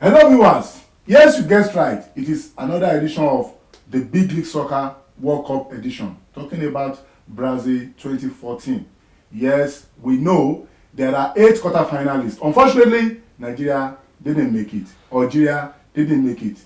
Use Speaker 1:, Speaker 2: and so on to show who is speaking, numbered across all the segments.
Speaker 1: Hello viewers, yes you guessed right, it is another edition of the Big League Soccer World Cup edition, talking about Brazil 2014. Yes, we know there are 8 quarterfinalists. Unfortunately, Nigeria didn't make it. Algeria didn't make it.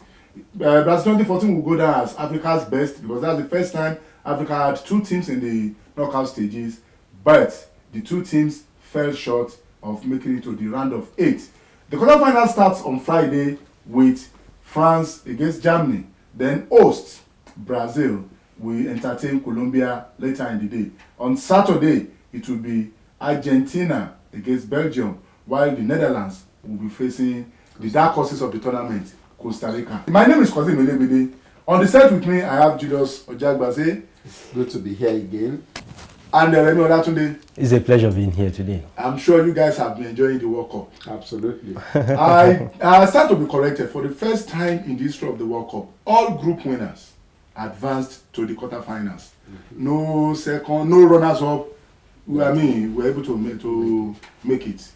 Speaker 1: Brazil 2014 will go down as Africa's best because that's the first time Africa had 2 teams in the knockout stages, but the 2 teams fell short of making it to the round of 8. The quarterfinal starts on Friday with France against Germany. Then host Brazil will entertain Colombia later in the day. On Saturday, it will be Argentina against Belgium, while the Netherlands will be facing the dark horses of the tournament, Costa Rica. My name is Kozim Elebede. On the set with me, I have Julius Ojagbase.
Speaker 2: It's good to be here again.
Speaker 1: And Remi Olatunde.
Speaker 3: It's a pleasure being here today.
Speaker 1: I'm sure you guys have been enjoying the World Cup.
Speaker 2: Absolutely.
Speaker 1: I stand to be corrected. For the first time in the history of the World Cup, all group winners advanced to the quarterfinals. No second, no runners-up. I mean, we're able to make it.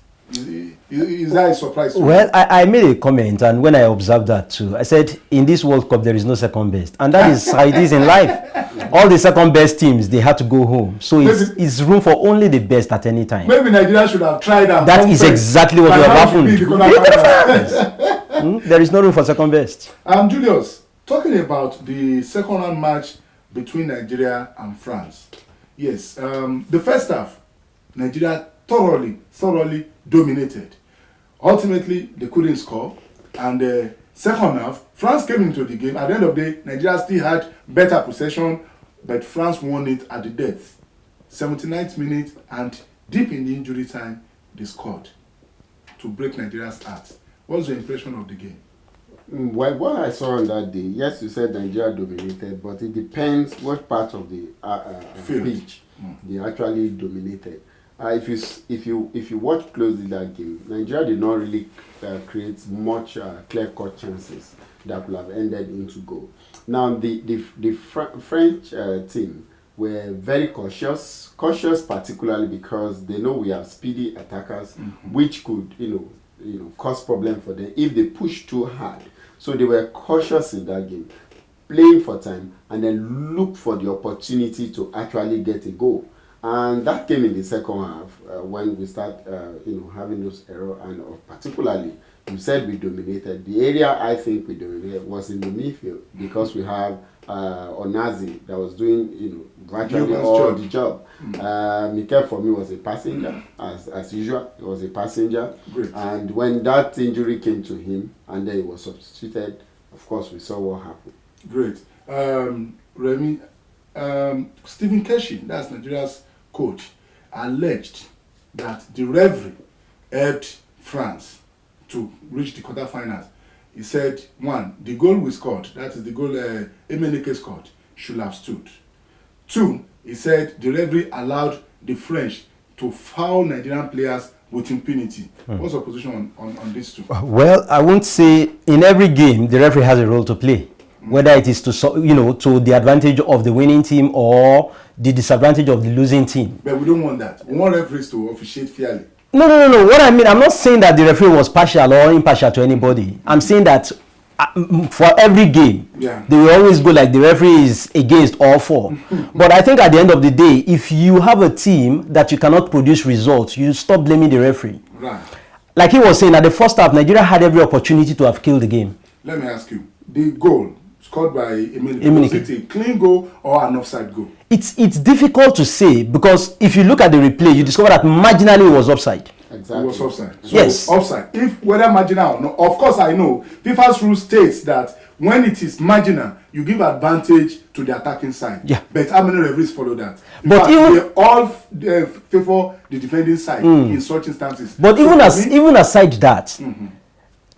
Speaker 1: Is that a surprise?
Speaker 3: Well, I made a comment, and when I observed that too, I said, in this World Cup, there is no second best. And that is how it is in life. All the second best teams, they had to go home. So it's room for only the best at any time.
Speaker 1: Maybe Nigeria should have tried that.
Speaker 3: That is exactly what would have happened. There is no room for second best.
Speaker 1: Julius, talking about the second round match between Nigeria and France. Yes, the first half, Nigeria thoroughly dominated. Ultimately, they couldn't score. And the second half, France came into the game. At the end of the day, Nigeria still had better possession, but France won it at the death. 79th minute, and deep in the injury time, they scored to break Nigeria's heart. What's your impression of the game?
Speaker 2: Well, what I saw on that day, yes, you said Nigeria dominated, but it depends what part of the pitch they actually dominated. If you watch closely that game, Nigeria did not really create much clear-cut chances that could have ended into goal. Now the French team were very cautious particularly because they know we have speedy attackers, which could cause problem for them if they push too hard. So they were cautious in that game, playing for time and then look for the opportunity to actually get a goal. And that came in the second half when we start, having those errors. And particularly, you said we dominated. The area I think we dominated was in the midfield because we have Onazi that was doing, virtually all the job. Mikel for me was a passenger, as usual. He was a passenger.
Speaker 1: Great.
Speaker 2: And when that injury came to him, and then he was substituted, of course we saw what happened.
Speaker 1: Great. Remy, Stephen Keshi, that's Nigeria's coach, alleged that the referee helped France to reach the quarterfinals. He said, 1, the goal we scored, that is the goal Emenike scored, should have stood. 2, he said the referee allowed the French to foul Nigerian players with impunity. What's your position on these two?
Speaker 3: Well, I won't say in every game the referee has a role to play, whether it is to the advantage of the winning team or the disadvantage of the losing team.
Speaker 1: But we don't want that. We want referees to officiate fairly.
Speaker 3: No. What I mean, I'm not saying that the referee was partial or impartial to anybody. I'm saying that for every game, they will always go like the referee is against all 4. But I think at the end of the day, if you have a team that you cannot produce results, you stop blaming the referee.
Speaker 1: Right.
Speaker 3: Like he was saying, at the first half, Nigeria had every opportunity to have killed the game.
Speaker 1: Let me ask you, the goal scored by Emenike, was it a clean goal or an offside goal?
Speaker 3: It's difficult to say because if you look at the replay, you discover that marginally it was offside.
Speaker 2: Exactly.
Speaker 1: It was offside. So
Speaker 3: yes.
Speaker 1: Offside. If whether marginal or no, of course I know FIFA's rule states that when it is marginal, you give advantage to the attacking side.
Speaker 3: Yeah.
Speaker 1: But how many referees follow that?
Speaker 3: But
Speaker 1: they all favor the defending side in such instances.
Speaker 3: But so even aside that,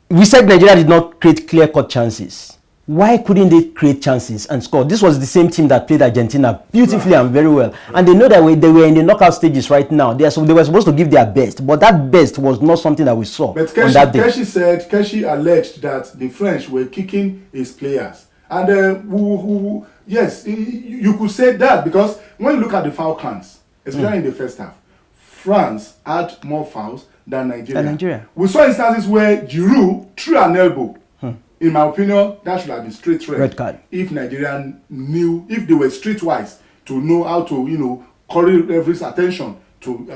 Speaker 3: we said Nigeria did not create clear-cut chances. Why couldn't they create chances and score? This was the same team that played Argentina beautifully and very well. And they know that they were in the knockout stages right now. They were supposed to give their best. But that best was not something that we saw on that day.
Speaker 1: Keshi alleged that the French were kicking his players. And yes, you could say that because when you look at the foul counts, especially in the first half, France had more fouls than Nigeria.
Speaker 3: Nigeria.
Speaker 1: We saw instances where Giroud threw an elbow. In my opinion, that should have been straight red
Speaker 3: card.
Speaker 1: If Nigerian knew, if they were streetwise to know how to, you know, call referee's attention to.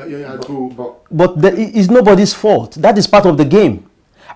Speaker 3: But it's nobody's fault. That is part of the game.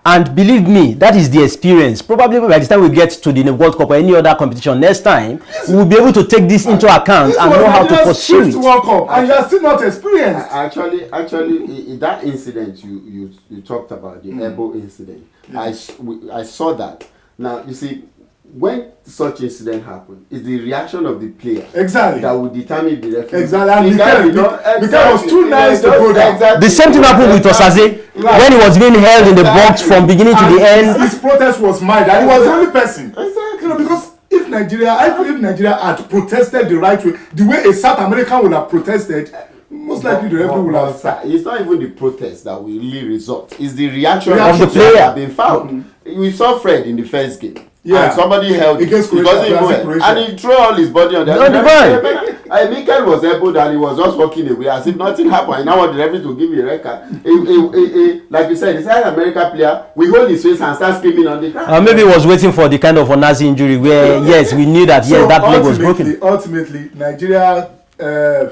Speaker 3: And believe me, that is the experience. Probably by the time we get to the World Cup or any other competition next time, we will be able to take this into account and know how to pursue it.
Speaker 1: World Cup, and you are still not experienced.
Speaker 2: Actually, that incident you talked about, the elbow incident, I saw that. Now, you see, when such incident happens, it's the reaction of the player that will determine the referee.
Speaker 1: Exactly. And Mikel was too nice to go there.
Speaker 2: Exactly.
Speaker 3: The same thing happened with Osaze when he was being held in the box from beginning to the end.
Speaker 1: His protest was mild, and he was the only person. Exactly. You know, because if Nigeria had protested the right way, the way a South American would have protested, most likely the referee would have.
Speaker 2: It's not even the protest that will really result. It's the reaction
Speaker 3: of the player
Speaker 2: being fouled. We saw Fred in the first game.
Speaker 1: Yeah.
Speaker 2: And somebody held it.
Speaker 1: Against Croatia,
Speaker 2: and he threw all his body on the
Speaker 3: ground.
Speaker 2: Mikel was elbowed and he was just walking away as if nothing happened. And now want the referee to give me a record. Like you said, the South America player, we hold his face and start screaming on the ground.
Speaker 3: Maybe he was waiting for the kind of a Nazi injury where, yes, we knew that, yes, that leg was broken.
Speaker 1: Ultimately, Nigeria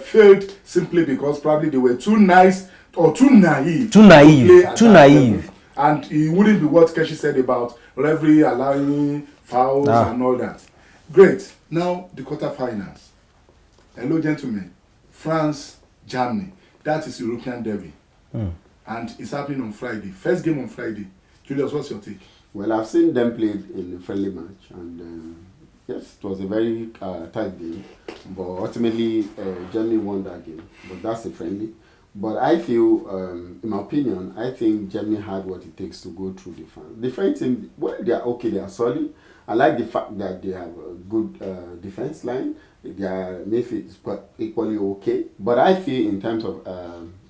Speaker 1: failed simply because probably they were too nice or too naive.
Speaker 3: Too naive.
Speaker 1: And it wouldn't be what Keshi said about referee allowing fouls and all that. Great. Now the quarterfinals. Hello, gentlemen. France, Germany. That is European derby. And it's happening on Friday. First game on Friday. Julius, what's your take?
Speaker 2: Well, I've seen them play in a friendly match, and yes, it was a very tight game. But ultimately, Germany won that game. But that's a friendly. But I feel, in my opinion, I think Germany had what it takes to go through the final. The French team, well, they are okay, they are solid. I like the fact that they have a good defense line. Their midfield is equally okay. But I feel in terms of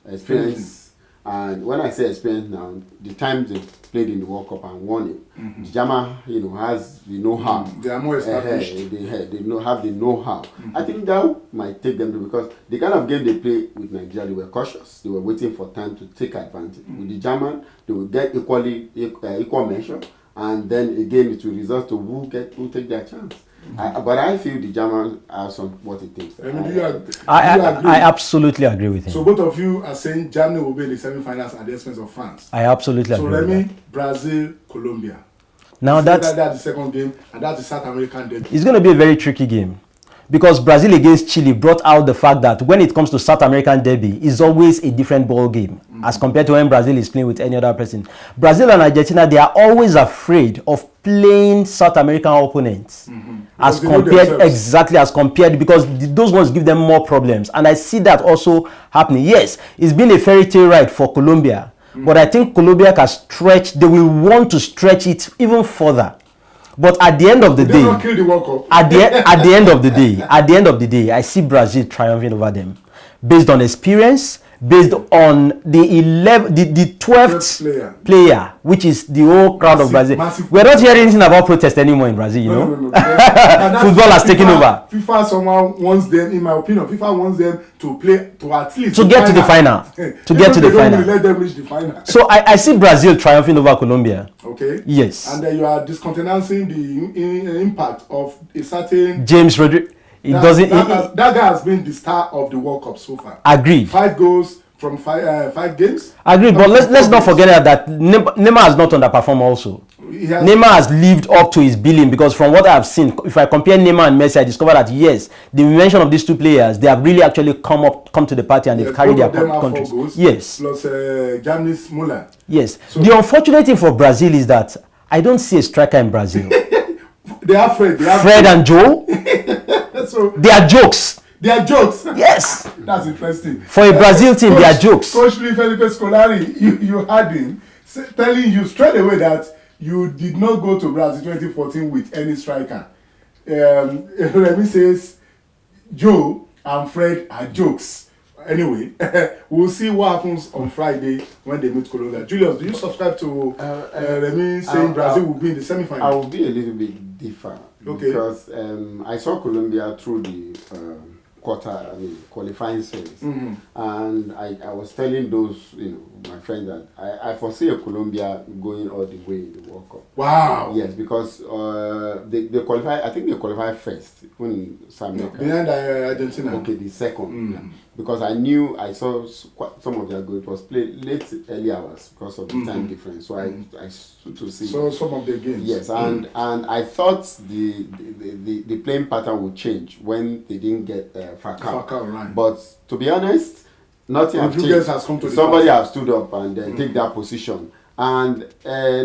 Speaker 2: experience, and when I say experience now, the times they played in the World Cup and won it, Germany, has the know-how.
Speaker 1: They are more established.
Speaker 2: They have the know-how. I think that might take them to, because the kind of game they play with Nigeria, they were cautious. They were waiting for time to take advantage. With the German, they will get equal measure, and then again it will result to who take their chance. But I feel the Germans have what it takes.
Speaker 3: I absolutely agree with him.
Speaker 1: So both of you are saying Germany will be in the semi-finals at the expense of France.
Speaker 3: I absolutely agree with that.
Speaker 1: Brazil, Colombia.
Speaker 3: Now that's
Speaker 1: the second game, and that's the South American derby.
Speaker 3: It's going to be a very tricky game, because Brazil against Chile brought out the fact that when it comes to South American derby, it's always a different ball game as compared to when Brazil is playing with any other person. Brazil and Argentina, they are always afraid of playing South American opponents as compared, because those ones give them more problems. And I see that also happening. Yes, it's been a fairy tale ride for Colombia, but I think Colombia can stretch. They will want to stretch it even further. But at the end of the day, at the end of the day, I see Brazil triumphing over them, based on experience, based on the 12th player, which is the whole crowd of Brazil. We're not hearing anything about protest anymore in Brazil,
Speaker 1: No.
Speaker 3: Football has taken over.
Speaker 1: FIFA somehow wants them, in my opinion, FIFA wants them to play, to at least
Speaker 3: get to the final. To get to the final.
Speaker 1: Let them reach the final.
Speaker 3: So I see Brazil triumphing over Colombia.
Speaker 1: Okay.
Speaker 3: Yes.
Speaker 1: And then you are discountenancing the impact of a certain
Speaker 3: James Rodriguez.
Speaker 1: That guy has been the star of the World Cup so far.
Speaker 3: Agreed.
Speaker 1: 5 goals from 5 games.
Speaker 3: Agreed, but let's not forget that Neymar has not underperformed also. Neymar has lived up to his billing, because from what I have seen, if I compare Neymar and Messi, I discovered that yes, the mention of these two players, they have really actually come to the party, and they've carried their countries. 4 goals,
Speaker 1: yes. Plus Germany's Muller.
Speaker 3: Yes. So, the unfortunate thing for Brazil is that I don't see a striker in Brazil.
Speaker 1: They have
Speaker 3: Fred and Joe.
Speaker 1: So
Speaker 3: they are jokes.
Speaker 1: They are jokes.
Speaker 3: Yes.
Speaker 1: That's interesting.
Speaker 3: For a Brazil team, they are jokes.
Speaker 1: Coach Luis Felipe Scolari, you had him telling you straight away that you did not go to Brazil 2014 with any striker. Remy says Joe and Fred are jokes. Anyway, we'll see what happens on Friday when they meet Colombia. Julius, do you subscribe to Remy saying Brazil will be in the semi-final?
Speaker 2: I will be a little bit different.
Speaker 1: Okay.
Speaker 2: Because I saw Colombia through the qualifying series. And I was telling those, my friend that I foresee a Colombia going all the way in the World Cup.
Speaker 1: Wow.
Speaker 2: Yes, because they qualify. I think they qualify first when South America.
Speaker 1: Behind Argentina.
Speaker 2: Okay, the second. Yeah. Because I saw some of their goal. It was played late early hours because of the time difference. So I stood to see.
Speaker 1: So some of the games.
Speaker 2: Yes, and I thought the playing pattern would change when they didn't get Falcao.
Speaker 1: Right.
Speaker 2: But to be honest, nothing has
Speaker 1: Rodriguez
Speaker 2: changed.
Speaker 1: has come to the
Speaker 2: Somebody
Speaker 1: party.
Speaker 2: has stood up and take that position. And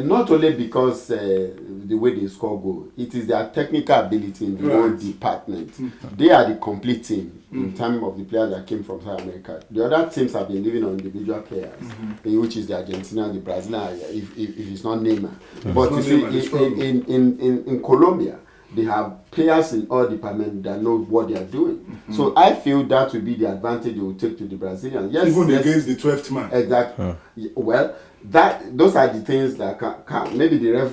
Speaker 2: not only because the way they score goal, it is their technical ability in the whole department. They are the complete team in terms of the players that came from South America. The other teams have been living on individual players, which is the Argentina, the Brazil, if it's not Neymar. But you see, in Colombia, they have players in all departments that know what they are doing. So I feel that will be the advantage they will take to the Brazilians. Yes,
Speaker 1: even against the 12th man.
Speaker 2: Exactly. Well, those are the things that can maybe the ref.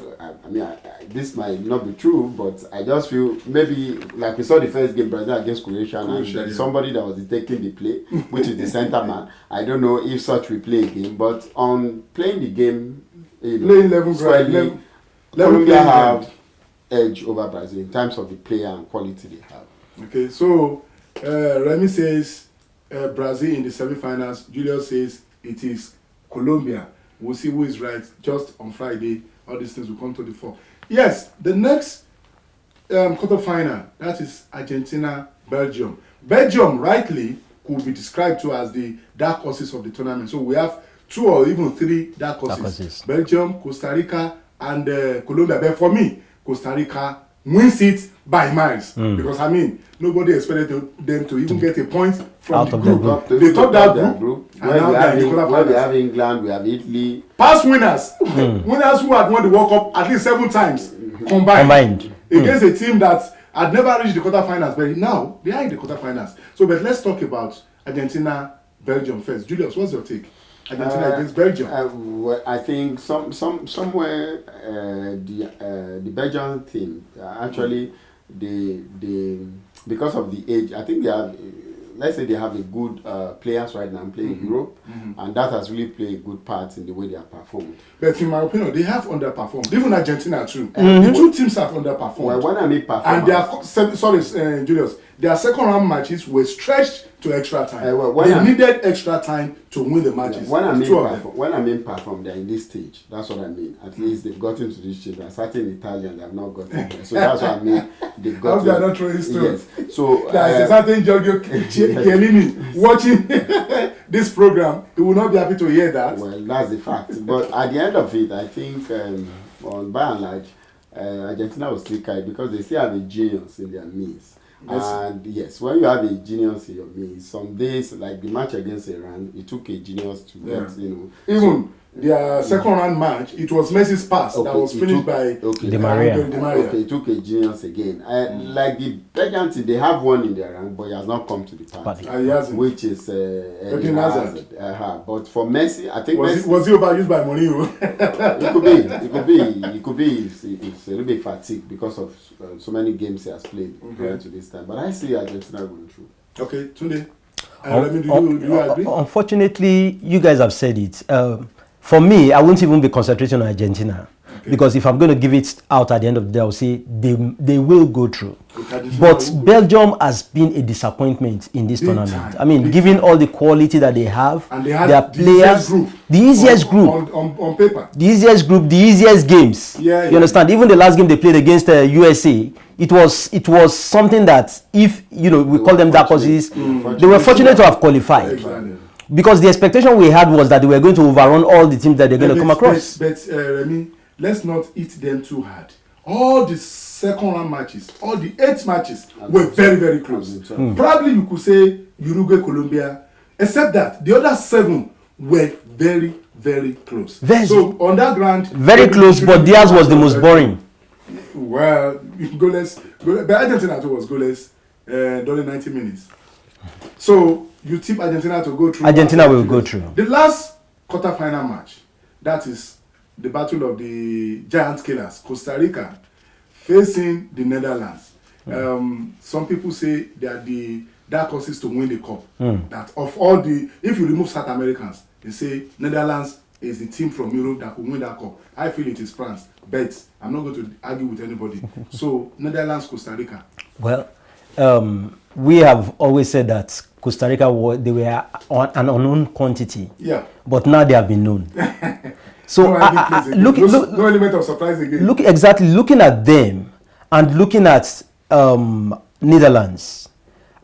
Speaker 2: This might not be true, but I just feel maybe like we saw the first game Brazil against Croatia, and there's somebody that was taking the play, which is the center man. I don't know if such will play again, but on playing the game,
Speaker 1: playing level
Speaker 2: Colombia have edge over Brazil in terms of the player and quality they have.
Speaker 1: Okay, so Remy says Brazil in the semi-finals. Julius says it is Colombia. We'll see who is right. Just on Friday, all these things will come to the fore. Yes, the next quarter-final, that is Argentina, Belgium. Belgium, rightly, could be described to as the dark horses of the tournament. So we have 2 or even 3 dark horses. Belgium, Costa Rica, and Colombia. But for me, Costa Rica wins it by miles. Because, nobody expected them to even get a point from the group. They topped that group. And now they are in the quarterfinals.
Speaker 2: We have England, we have Italy.
Speaker 1: Past winners. Winners who had won the World Cup at least 7 times combined. Against a team that had never reached the quarterfinals. But now, they are in the quarterfinals. So, but let's talk about Argentina, Belgium first. Julius, what's your take? Argentina against Belgium.
Speaker 2: Well, I think somewhere the Belgian team actually because of the age, I think they have. Let's say they have a good players right now playing in Europe, and that has really played a good part in the way they have performed.
Speaker 1: But in my opinion, they have underperformed. Even Argentina too. The 2 teams have underperformed.
Speaker 2: Well, when I mean performance,
Speaker 1: and Julius, their second round matches were stretched to extra time. They needed extra time to win the matches.
Speaker 2: When I mean perform, they're in this stage. That's what I mean. At least they've gotten to this stage. Certain Italians have not gotten there. So that's what I mean. They've got.
Speaker 1: They are not throwing stones.
Speaker 2: Yes. So
Speaker 1: there is a certain Giorgio Chiellini watching this program. He will not be happy to hear that.
Speaker 2: Well, that's the fact. But at the end of it, I think by and large, Argentina will still carry because they still have a genius in their midst. Yes. And yes, when you have a genius in your midst, some days like the match against Iran, it took a genius to get,
Speaker 1: Even their second round match, it was Messi's pass that was finished by
Speaker 3: Di Maria.
Speaker 2: Okay, it took a genius again. Like the Belgian team, they have one in their rank, but he has not come to the party. Which is
Speaker 1: Eden Hazard.
Speaker 2: But for Messi, I think
Speaker 1: was he overused by Mourinho?
Speaker 2: It could be. It's a little bit fatigued because of so many games he has played prior to this time. But I see Argentina going through.
Speaker 1: Okay, Tunde. Do you agree?
Speaker 3: Unfortunately, you guys have said it. For me, I won't even be concentrating on Argentina. Because if I'm going to give it out at the end of the day, I'll say they will go through. But Belgium has been a disappointment in this tournament. Given all the quality that they have,
Speaker 1: and they had
Speaker 3: their players, the easiest group
Speaker 1: on paper,
Speaker 3: the easiest group, the easiest games. You understand? Even the last game they played against USA, it was something that if we call them dark horses, they were fortunate to have qualified.
Speaker 1: Exactly.
Speaker 3: Because the expectation we had was that they were going to overrun all the teams that they're going to come across.
Speaker 1: But Remy, let's not hit them too hard. All the second round matches, all the 8 matches were very, very close. Probably you could say Uruguay, Colombia, except that the other 7 were very, very close. So on that ground,
Speaker 3: very close, but theirs was the most boring.
Speaker 1: Well, goalless. But Argentina too was goalless during 90 minutes. So you tip Argentina to go through.
Speaker 3: Argentina will go through.
Speaker 1: The last quarter-final match, that is the battle of the giant killers, Costa Rica facing the Netherlands. Some people say they are the that causes to win the cup. That of all the, if you remove South Americans, they say Netherlands is the team from Europe that could win that cup. I feel it is France, but I'm not going to argue with anybody. So Netherlands, Costa Rica.
Speaker 3: Well, we have always said that Costa Rica they were an unknown quantity.
Speaker 1: Yeah.
Speaker 3: But now they have been known. So
Speaker 1: no element of surprise again.
Speaker 3: Looking at them and looking at Netherlands.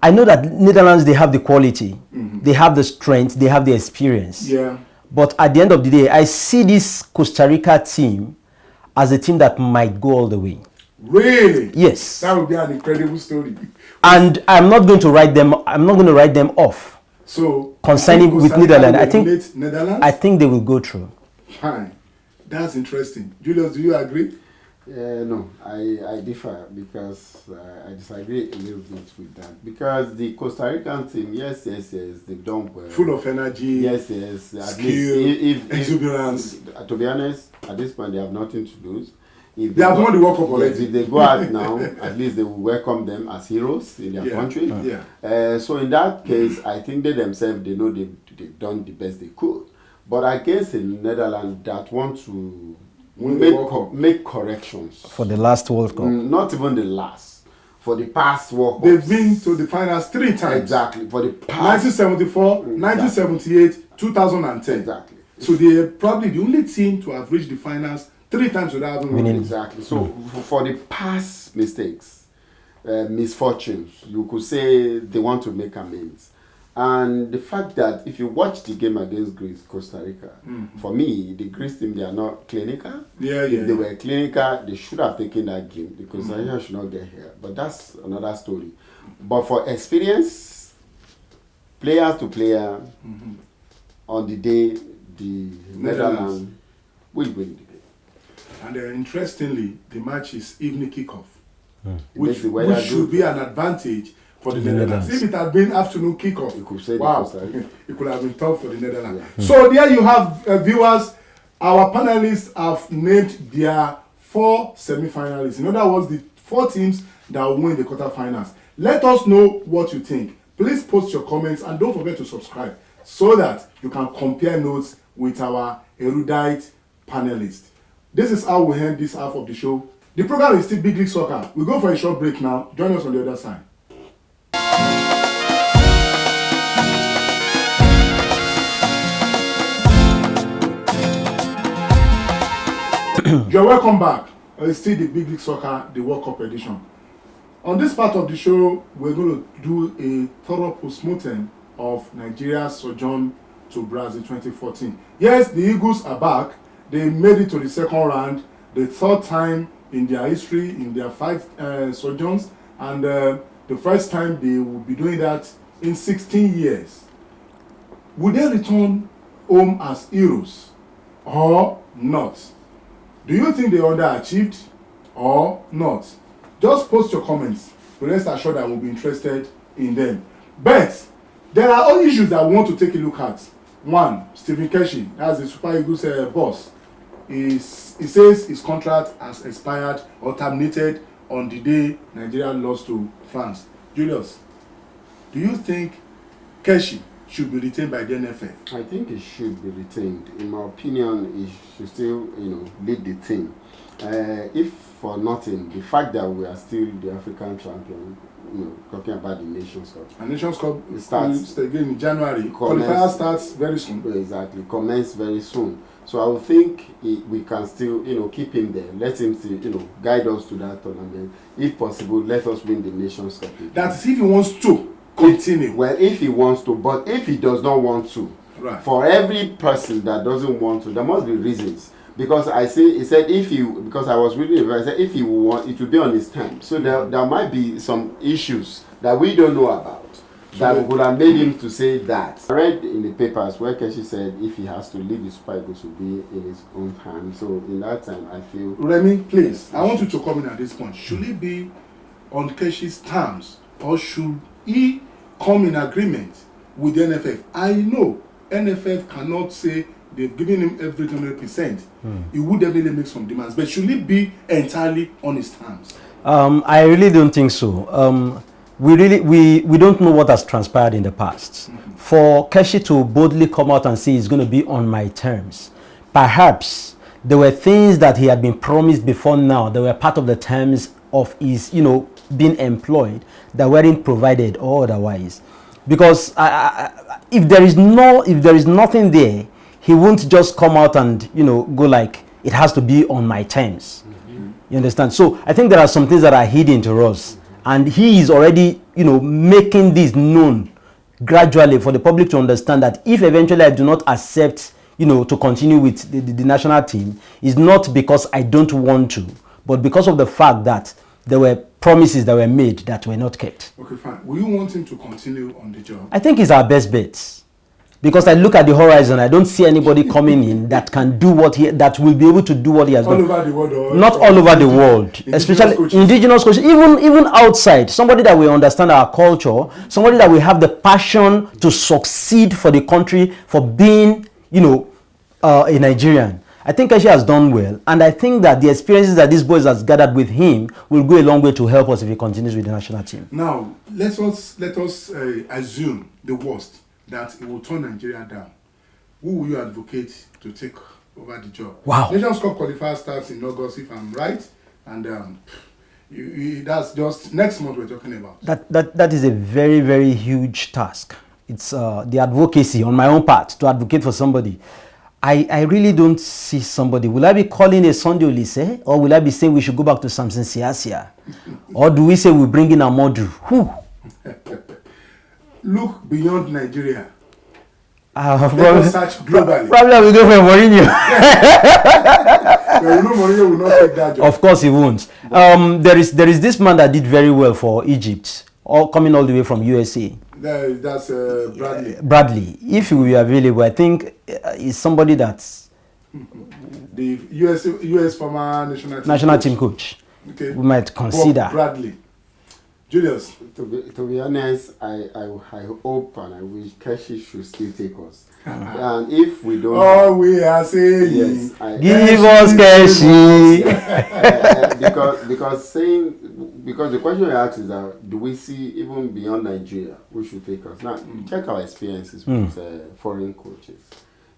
Speaker 3: I know that Netherlands, they have the quality, they have the strength, they have the experience.
Speaker 1: Yeah.
Speaker 3: But at the end of the day, I see this Costa Rica team as a team that might go all the way.
Speaker 1: Really?
Speaker 3: Yes.
Speaker 1: That would be an incredible story.
Speaker 3: And I'm not going to write them off.
Speaker 1: So
Speaker 3: concerning with Netherlands, I think they will go through.
Speaker 1: Fine. That's interesting. Julius, do you agree?
Speaker 2: No, I differ because I disagree a little bit with that. Because the Costa Rican team, yes, they've done well.
Speaker 1: Full of energy.
Speaker 2: Yes. At
Speaker 1: skill,
Speaker 2: least
Speaker 1: exuberance.
Speaker 2: To be honest, at this point, they have nothing to lose.
Speaker 1: If they have won the World Cup already.
Speaker 2: Yes, if they go out now, at least they will welcome them as heroes in their country.
Speaker 1: Yeah.
Speaker 2: So in that case, I think they themselves, they know they've done the best they could. But against the Netherlands that want to make corrections
Speaker 3: for the last World Cup.
Speaker 2: Not even the last. For the past World Cup.
Speaker 1: They've been to the finals 3 times.
Speaker 2: Exactly. For the past
Speaker 1: 1974, 1978, 2010.
Speaker 2: Exactly.
Speaker 1: So they're probably the only team to have reached the finals 3 times without having winning.
Speaker 2: Exactly. So for the past mistakes, misfortunes, you could say they want to make amends. And the fact that if you watch the game against Greece, Costa Rica, for me, the Greece team, they are not clinical. If they were clinical, they should have taken that game because Costa Rica should not get here. But that's another story. But for experience, player to player, on the day, the Netherlands will win the game.
Speaker 1: And interestingly, the match is evening kickoff, which should be an advantage for the Netherlands. If it had been afternoon kickoff, it could have been tough for the Netherlands. Yeah. So there you have, viewers, our panelists have named their 4 semi-finalists. In other words, the 4 teams that will win the quarterfinals. Let us know what you think. Please post your comments and don't forget to subscribe so that you can compare notes with our erudite panelists. This is how we end this half of the show. The program is still Big League Soccer. We'll go for a short break now. Join us on the other side. You're welcome back. It's still the Big League Soccer, the World Cup edition. On this part of the show, we're going to do a thorough postmortem of Nigeria's sojourn to Brazil 2014. Yes, the Eagles are back. They made it to the second round, the 3rd time in their history, in their 5 sojourns, and the first time they will be doing that in 16 years. Will they return home as heroes or not? Do you think they underachieved or not? Just post your comments. Rest assured I will be interested in them. But there are other issues that we want to take a look at. One, Stephen Keshi, that's the Super Eagles boss. He says his contract has expired or terminated on the day Nigeria lost to France. Julius, do you think Keshi should be retained by the NFF?
Speaker 2: I think he should be retained. In my opinion, he should still, lead the team. If for nothing, the fact that we are still the African champion, talking about the Nations Cup.
Speaker 1: And Nations Cup
Speaker 2: starts
Speaker 1: again in January. Qualifier starts very soon.
Speaker 2: Exactly, commence very soon. So I would think we can still, keep him there. Let him still, guide us to that tournament. If possible, let us win the Nations Cup.
Speaker 1: That's if he wants to continue.
Speaker 2: If he wants to, but if he does not want to,
Speaker 1: right.
Speaker 2: For every person that doesn't want to, there must be reasons. Because he said because I was reading it, I said if he want, it will be on his time. So there might be some issues that we don't know about that would have made him to say that. I read in the papers where Keshi said if he has to leave the Super Eagles, will be in his own time. So in that time, I feel.
Speaker 1: Remy, please, I want you to come in at this point. Should it be on Keshi's terms or should he come in agreement with the NFF? I know NFF cannot say they've given him everything 100%. He would definitely make some demands, but should it be entirely on his terms?
Speaker 3: I really don't think so. we don't know what has transpired in the past. For Keshi to boldly come out and say it's going to be on my terms, perhaps there were things that he had been promised before now that were part of the terms of his, being employed that weren't provided or otherwise. Because if there is nothing there, he won't just come out and go like it has to be on my terms. You understand? So I think there are some things that are hidden to us, and he is already making this known gradually for the public to understand that if eventually I do not accept to continue with the national team, is not because I don't want to, but because of the fact that there were promises that were made that were not kept.
Speaker 1: Okay, fine. Will you want him to continue on the job?
Speaker 3: I think it's our best bet. Because I look at the horizon, I don't see anybody coming in that can do that will be able to do what he has done.
Speaker 1: All over the world?
Speaker 3: Not all over the world. Especially indigenous coaches. Even outside. Somebody that will understand our culture. Somebody that will have the passion to succeed for the country, for being, a Nigerian. I think Keshi has done well, and I think that the experiences that these boys has gathered with him will go a long way to help us if he continues with the national team.
Speaker 1: Now, let us assume the worst, that it will turn Nigeria down. Who will you advocate to take over the job?
Speaker 3: Wow.
Speaker 1: Nations Cup qualifier starts in August, if I'm right, and that's just next month we're talking about.
Speaker 3: That is a very, very huge task. It's the advocacy on my own part to advocate for somebody. I really don't see somebody. Will I be calling a Sunday Olise, or will I be saying we should go back to Samson Siasia? Or do we say we bring in Amodu? Who?
Speaker 1: Look beyond Nigeria.
Speaker 3: Probably,
Speaker 1: search globally.
Speaker 3: Probably I will go for Mourinho.
Speaker 1: Mourinho will not take that job.
Speaker 3: Of course he won't. There is this man that did very well for Egypt, coming all the way from USA.
Speaker 1: That's Bradley.
Speaker 3: Bradley. If he will be available, I think is somebody that's
Speaker 1: the US former
Speaker 3: national team coach.
Speaker 1: Okay.
Speaker 3: We might consider
Speaker 1: Bob Bradley. Julius.
Speaker 2: To be honest, I hope and I wish Keshi should still take us. And if we don't,
Speaker 1: all we are saying,
Speaker 2: yes,
Speaker 3: give us Keshi.
Speaker 2: because the question I asked is that do we see even beyond Nigeria who should take us? Now check our experiences with foreign coaches.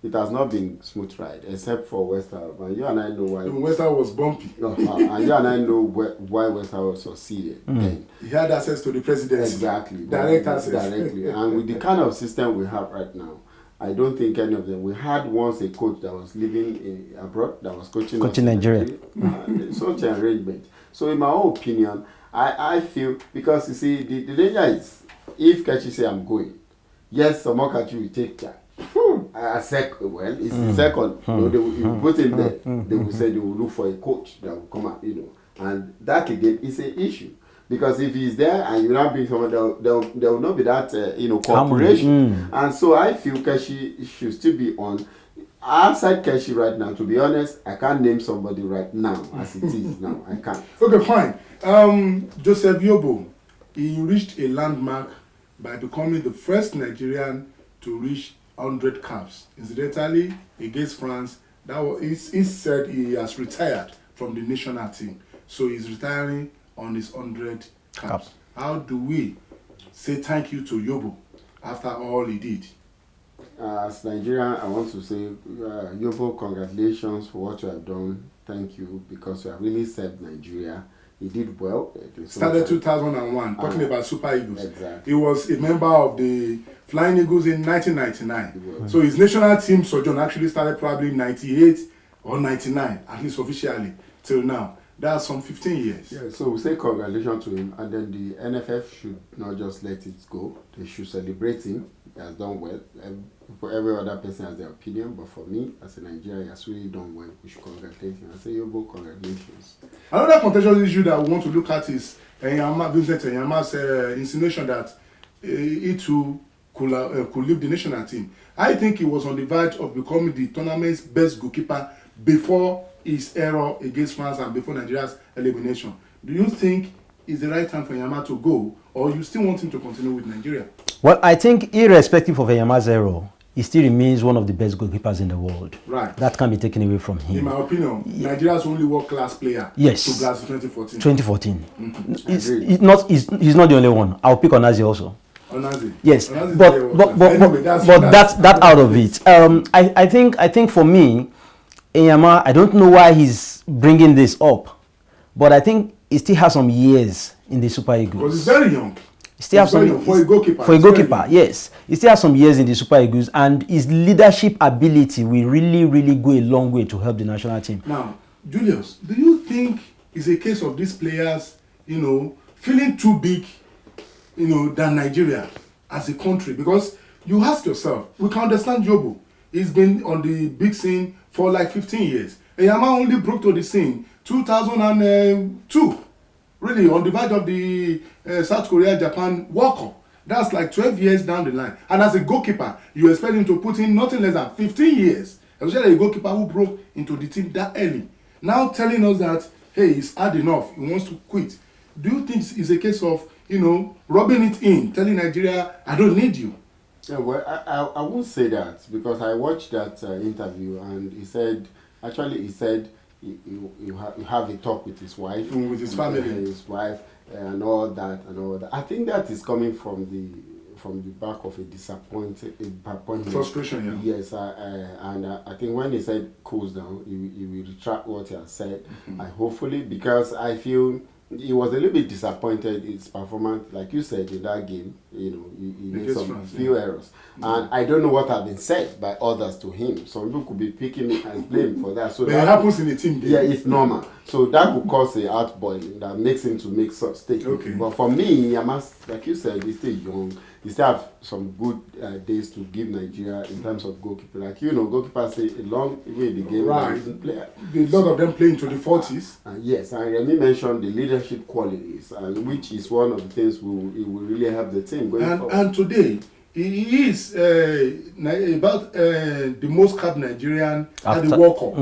Speaker 2: It has not been smooth ride, except for West Ham. And you and I know why.
Speaker 1: West Ham was bumpy.
Speaker 2: And you and I know why West Ham succeeded. Then.
Speaker 1: He had access to the presidency.
Speaker 2: Exactly.
Speaker 1: Direct access.
Speaker 2: Directly. And with the kind of system we have right now, I don't think any of them. We had once a coach that was living abroad, that was coaching
Speaker 3: Nigeria.
Speaker 2: Such an arrangement. So in my own opinion, I feel, because you see, the danger is, if Keshi say I'm going, yes, Somokachi will take that. It's the second. No, they will put him there. They will say they will look for a coach that will come out, and that again is an issue, because if he's there and you not bring someone, there will not be that cooperation. And so I feel Keshi should still be on. Outside Keshi right now, to be honest, I can't name somebody right now as it is now. I can't.
Speaker 1: Okay, fine. Joseph Yobo, he reached a landmark by becoming the first Nigerian to reach 100 caps. Incidentally, against France, he said he has retired from the national team. So he's retiring on his 100 caps. How do we say thank you to Yobo after all he did?
Speaker 2: As Nigerian, I want to say, Yobo, congratulations for what you have done. Thank you, because you have really served Nigeria. He did well.
Speaker 1: Started 2001, talking about Super Eagles.
Speaker 2: Exactly.
Speaker 1: He was a member of the Flying Eagles in 1999. So his national team sojourn actually started probably 98 or 99, at least officially, till now. That's some 15 years.
Speaker 2: Yeah, so we say congratulations to him, and then the NFF should not just let it go. They should celebrate him. He has done well. For every other person has their opinion, but for me, as a Nigerian, he has really done well. We should congratulate him. I say, Yobo, congratulations.
Speaker 1: Another contentious issue that we want to look at is Vincent Enyama's insinuation that he too could leave the national team. I think he was on the verge of becoming the tournament's best goalkeeper before his error against France and before Nigeria's elimination. Do you think it's the right time for Enyama to go, or you still want him to continue with Nigeria?
Speaker 3: Well, I think irrespective of Enyama's error, he still remains one of the best goalkeepers in the world.
Speaker 1: Right.
Speaker 3: That can't be taken away from him.
Speaker 1: In my opinion, Nigeria's only world-class player
Speaker 3: Yes.
Speaker 1: to Brazil 2014.
Speaker 3: 2014. He's not the only one. I'll pick Onazi also.
Speaker 1: Onazi.
Speaker 3: Yes,
Speaker 1: Onazi is
Speaker 3: but
Speaker 1: very
Speaker 3: but
Speaker 1: world-class. Anyway,
Speaker 3: that's out of it. I think for me, Enyama, I don't know why he's bringing this up, but I think he still has some years in the Super Eagles.
Speaker 1: Because he's very young.
Speaker 3: He still has
Speaker 1: He's very
Speaker 3: some
Speaker 1: young. For a goalkeeper.
Speaker 3: For a
Speaker 1: he's very
Speaker 3: goalkeeper,
Speaker 1: young.
Speaker 3: yes, he still has some years in the Super Eagles, and his leadership ability will really go a long way to help the national team.
Speaker 1: Now, Julius, do you think it's a case of these players, feeling too big, than Nigeria as a country? Because you ask yourself, we can understand Yobo. He's been on the big scene for like 15 years. Enyama only broke to the scene 2002, really, on the verge of the South Korea-Japan World Cup. That's like 12 years down the line. And as a goalkeeper, you expect him to put in nothing less than 15 years, especially a goalkeeper who broke into the team that early. Now telling us that, hey, it's hard enough, he wants to quit. Do you think it's a case of, rubbing it in, telling Nigeria, I don't need you?
Speaker 2: Yeah, well, I won't say that, because I watched that interview, and he said you have a talk with his wife,
Speaker 1: With his family.
Speaker 2: his wife, and all that. I think that is coming from the back of a disappointment.
Speaker 1: Frustration, yeah.
Speaker 2: Yes, and I think when he said cools down, he will retract what he has said. Hopefully, because I feel he was a little bit disappointed in his performance, like you said, in that game. He made some few errors, and I don't know what have been said by others to him. Some people could be picking me as blame for that. So
Speaker 1: But
Speaker 2: that
Speaker 1: it happens in a team game.
Speaker 2: Yeah, it's normal. So that could cause a outboiling that makes him to make such statements.
Speaker 1: Okay.
Speaker 2: But for me, I must, like you said, he's still young. He still have some good days to give Nigeria in terms of goalkeeper. Like goalkeepers say even in the game,
Speaker 1: Right.
Speaker 2: doesn't play.
Speaker 1: A lot of them play into the 40s.
Speaker 2: Yes, and Remy mentioned the leadership qualities, and which is one of the things it will really help the team going forward.
Speaker 1: And today, he is about the most capped Nigerian at the World Cup.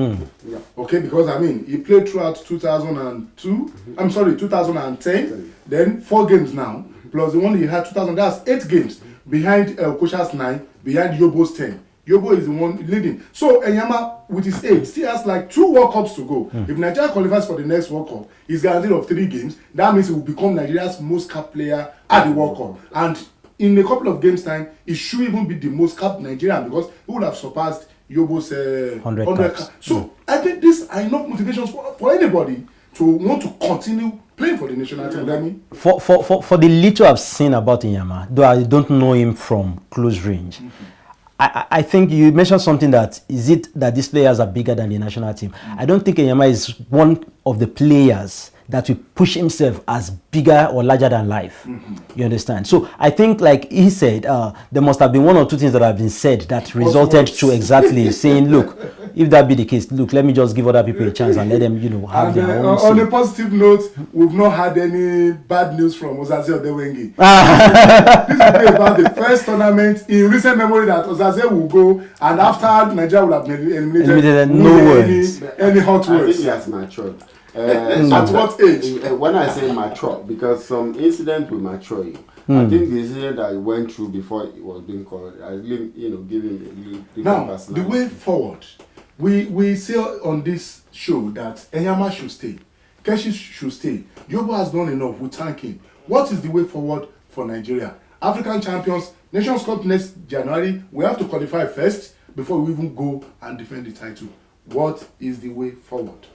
Speaker 2: Yeah.
Speaker 1: Okay, because he played throughout 2002. I'm sorry, 2010. Then 4 games now, plus the one he had 2000. That's 8 games behind Okosha's 9, behind Yobo's 10. Yobo is the one leading. So Enyama, with his age, still has like 2 World Cups to go. If Nigeria qualifies for the next World Cup, he's guaranteed of 3 games. That means he will become Nigeria's most capped player at the World Cup. And in a couple of games' time, he should even be the most capped Nigerian, because he would have surpassed Yobo's
Speaker 3: 100 caps.
Speaker 1: So I think these are enough motivations for anybody to want to continue playing for the national team. I mean,
Speaker 3: For the little I've seen about Enyama, though I don't know him from close range, I think you mentioned something that, is it that these players are bigger than the national team? I don't think Enyama is one of the players that will push himself as bigger or larger than life. You understand? So I think, like he said, there must have been 1 or 2 things that have been said that resulted to exactly saying, look, if that be the case, look, let me just give other people a chance and let them, have their own
Speaker 1: on
Speaker 3: say.
Speaker 1: a positive note, we've not had any bad news from Osaze Odewengi. This will be about the first tournament in recent memory that Osaze will go, and after Nigeria will have been eliminated,
Speaker 3: No words.
Speaker 1: any hot
Speaker 2: I think
Speaker 1: words.
Speaker 2: he has matured.
Speaker 1: At what age?
Speaker 2: When I say mature, because some incidents will mature you. I think the incident that he went through before it was being called, I really, give him a little different
Speaker 1: Now, the
Speaker 2: personality.
Speaker 1: way forward, we say on this show that Enyama should stay, Keshi should stay. Yobo has done enough. We thank him. What is the way forward for Nigeria? African champions, Nations Cup next January. We have to qualify first before we even go and defend the title. What is the way forward?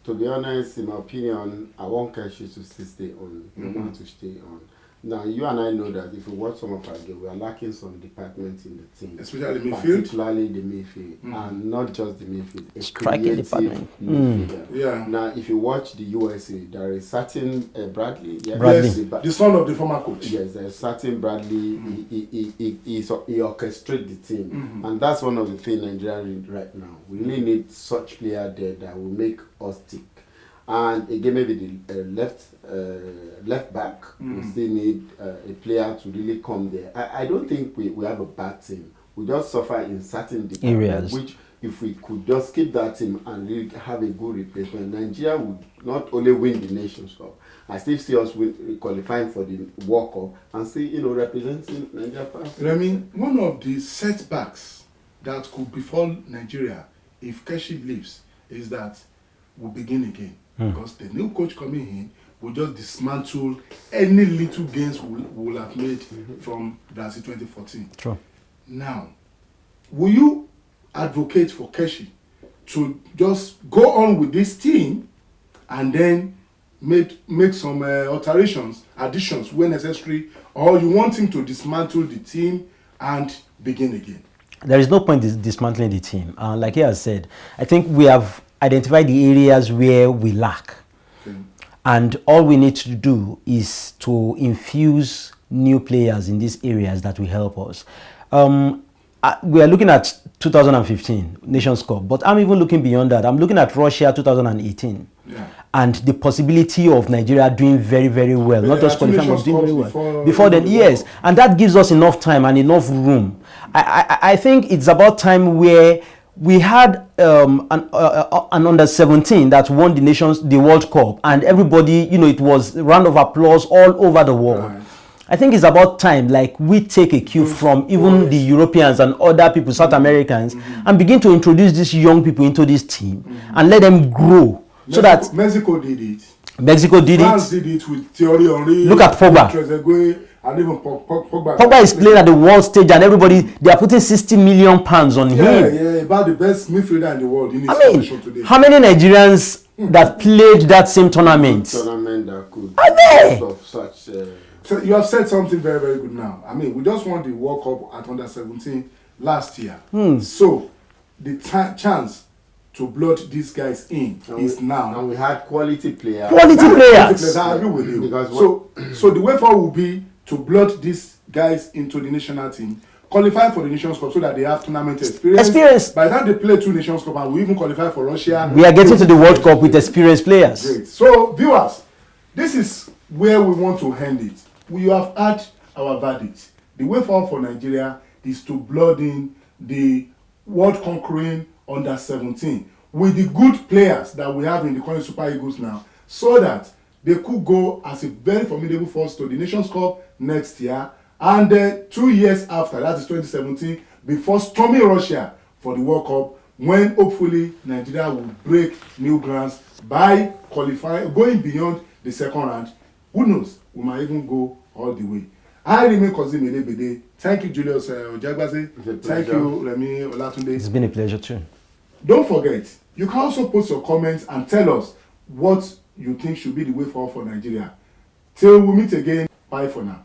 Speaker 2: To be honest, in my opinion, I want Keshi to still stay on. I want to stay on. Now, you and I know that if you watch some of our games, we are lacking some departments in the team.
Speaker 1: Especially midfield?
Speaker 2: Particularly the midfield. And not just the midfield. A
Speaker 3: Striking
Speaker 2: creative
Speaker 3: department.
Speaker 2: midfielder.
Speaker 1: Yeah.
Speaker 2: Now, if you watch the USA, there is certain Bradley. Yeah,
Speaker 3: Bradley.
Speaker 1: Yes, the son of the former coach.
Speaker 2: Yes, there's certain Bradley. He orchestrates the team. And that's one of the things Nigeria need right now. We really need such player there that will make us tick. And again, maybe the left back, we still need a player to really come there. I don't think we have a bad team. We just suffer in certain departments,
Speaker 3: Areas.
Speaker 2: which if we could just keep that team and really have a good replacement, Nigeria would not only win the Nations Cup, I still see us qualifying for the World Cup and see, representing Nigeria.
Speaker 1: I mean, one of the setbacks that could befall Nigeria if Keshi leaves is that we'll begin again. Because the new coach coming in will just dismantle any little gains we will have made from Brazil 2014.
Speaker 3: True.
Speaker 1: Now, will you advocate for Keshi to just go on with this team and then make some alterations, additions when necessary, or you want him to dismantle the team and begin again?
Speaker 3: There is no point dismantling the team. Like he has said, I think we have identified the areas where we lack.
Speaker 1: Okay.
Speaker 3: And all we need to do is to infuse new players in these areas that will help us. We are looking at 2015 Nations Cup, but I'm even looking beyond that. I'm looking at Russia 2018.
Speaker 1: Yeah.
Speaker 3: And the possibility of Nigeria doing very, very well, not just qualifying, but doing very well. Before then, yes. And that gives us enough time and enough room. I think it's about time where we had an under 17 that won the World Cup, and everybody, it was a round of applause all over the world. Right. I think it's about time, like, we take a cue from even the Europeans and other people, South Americans, and begin to introduce these young people into this team and let them grow. So that
Speaker 1: Mexico did it.
Speaker 3: France
Speaker 1: did it with Thierry Henry.
Speaker 3: Look at Pogba.
Speaker 1: And even Pogba.
Speaker 3: Pogba is playing at the world stage, and everybody, they are putting 60 million pounds on him.
Speaker 1: Yeah, about the best midfielder in the world in his position today.
Speaker 3: How many Nigerians that played that same tournament?
Speaker 2: That could
Speaker 3: are there?
Speaker 2: Of such.
Speaker 1: So you have said something very, very good now. I mean, we just won the World Cup at under 17 last year. So the chance to blood these guys in is now.
Speaker 2: And we had quality players.
Speaker 1: I agree with you. Because so the way forward will be to blood these guys into the national team, qualify for the Nations Cup so that they have tournament experience. By the time they play 2 Nations Cup and we even qualify for Russia,
Speaker 3: we are getting to the World Cup with experienced players.
Speaker 1: Great. So viewers, this is where we want to end it. We have had our verdict. The way forward for Nigeria is to blood in the world conquering under 17 with the good players that we have in the current Super Eagles now, so that they could go as a very formidable force to the Nations Cup next year, and 2 years after, that is 2017, before storming Russia for the World Cup, when hopefully Nigeria will break new grounds by qualifying, going beyond the second round. Who knows? We might even go all the way. I remain Kozim Elebede. Thank you, Julius Ojagbase. Thank you, Remi Olatunde.
Speaker 3: It's been a pleasure too.
Speaker 1: Don't forget, you can also post your comments and tell us what you think should be the way forward for Nigeria. Till we meet again, bye for now.